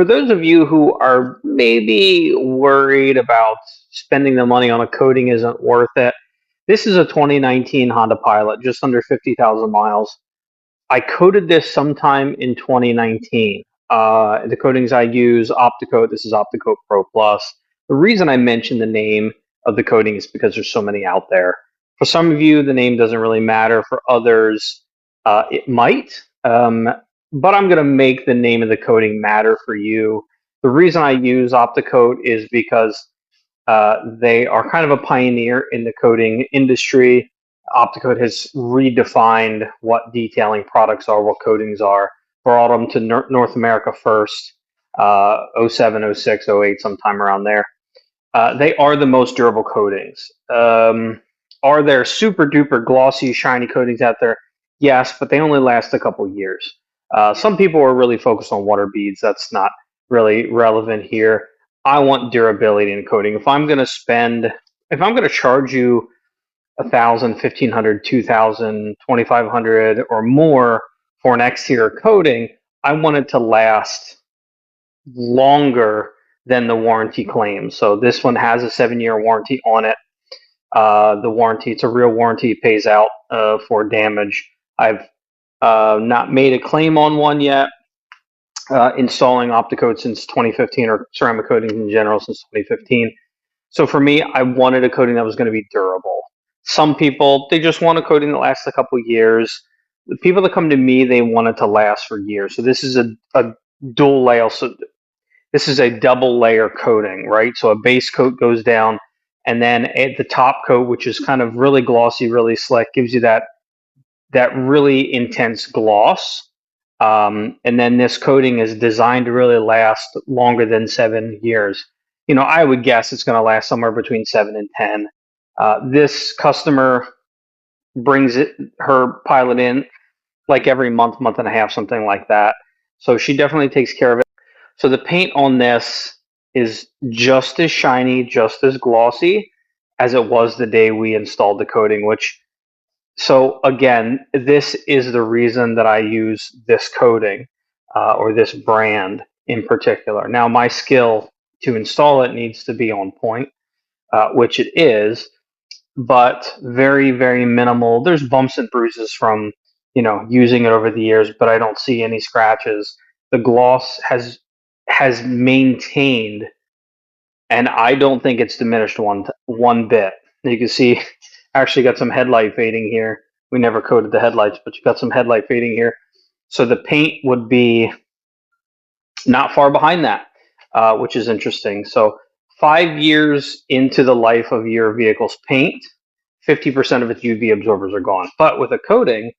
For those of you who are maybe worried about spending the money on a coating isn't worth it, this is a 2019 Honda Pilot, just under 50,000 miles. I coated this sometime in 2019. The coatings I use, Opticoat. This is Opticoat Pro Plus. The reason I mention the name of the coating is because there's so many out there. For some of you, the name doesn't really matter. For others, it might. But I'm going to make the name of the coating matter for you. The reason I use Opticoat is because they are kind of a pioneer in the coating industry. Opticoat has redefined what detailing products are, what coatings are, brought them to North America first, 07, 06, 08, sometime around there. They are the most durable coatings. Are there super duper glossy, shiny coatings out there? Yes, but they only last a couple years. Some people are really focused on water beads. That's not really relevant here. I want durability in coating. If I'm going to charge you 1,000, 1,500, 2,000, 2,500 or more for an exterior coating, I want it to last longer than the warranty claims. So this one has a 7-year warranty on it. The warranty, it's a real warranty, pays out for damage. I've not made a claim on one yet. Installing Opticoat since 2015, or ceramic coatings in general since 2015. So for me, I wanted a coating that was going to be durable. Some people, they just want a coating that lasts a couple years. The people that come to me, they want it to last for years. So this is a dual layer. So this is a double layer coating, right? So a base coat goes down, and then at the top coat, which is kind of really glossy, really slick, gives you that really intense gloss. And then this coating is designed to really last longer than 7 years. I would guess it's going to last somewhere between 7 and 10. This customer brings her Pilot in like every month and a half, something like that. So she definitely takes care of it. So the paint on this is just as shiny, just as glossy as it was the day we installed the coating, so again, this is the reason that I use this coating or this brand in particular. Now, my skill to install it needs to be on point, which it is, but very, very minimal. There's bumps and bruises from using it over the years, but I don't see any scratches. The gloss has maintained, and I don't think it's diminished one bit. You can see, actually got some headlight fading here. We never coated the headlights, but you got some headlight fading here. So the paint would be not far behind that, which is interesting. So 5 years into the life of your vehicle's paint, 50% of its UV absorbers are gone. But with a coating,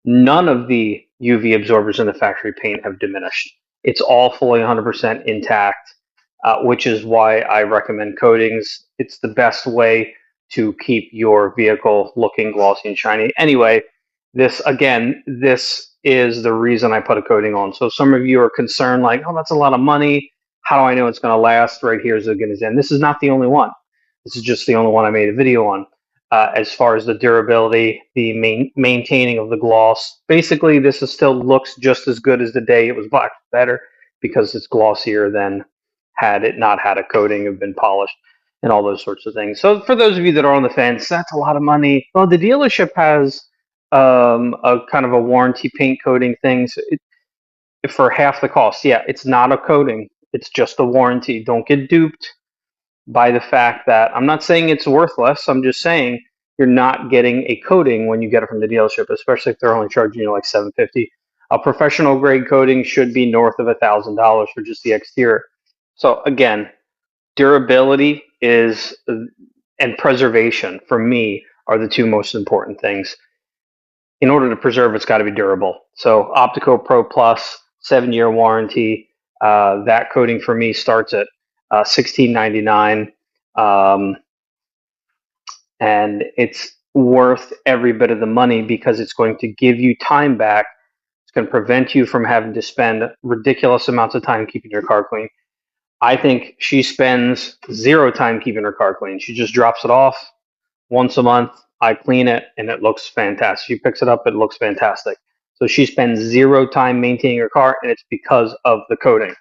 none of the UV absorbers in the factory paint have diminished. It's all fully 100% intact, which is why I recommend coatings. It's the best way to keep your vehicle looking glossy and shiny. Anyway, this is the reason I put a coating on. So some of you are concerned, like, oh, that's a lot of money. How do I know it's going to last? Right here's a good example. This is not the only one. This is just the only one I made a video on. As far as the durability, the maintaining of the gloss, basically this still looks just as good as the day it was black, better because it's glossier than had it not had a coating, have been polished, and all those sorts of things. So for those of you that are on the fence, that's a lot of money. Well, the dealership has a kind of a warranty paint coating thing for half the cost. Yeah, it's not a coating. It's just a warranty. Don't get duped by the fact that, I'm not saying it's worthless. I'm just saying you're not getting a coating when you get it from the dealership, especially if they're only charging you like $750. A professional grade coating should be north of $1,000 for just the exterior. So again, durability and preservation for me are the two most important things. In order to preserve, it's got to be durable. So Opticoat Pro Plus, 7-year warranty. That coating for me starts at $16.99, and it's worth every bit of the money because it's going to give you time back. It's going to prevent you from having to spend ridiculous amounts of time keeping your car clean. I think she spends 0 time keeping her car clean. She just drops it off once a month. I clean it, and it looks fantastic. She picks it up, it looks fantastic. So she spends 0 time maintaining her car, and it's because of the coating.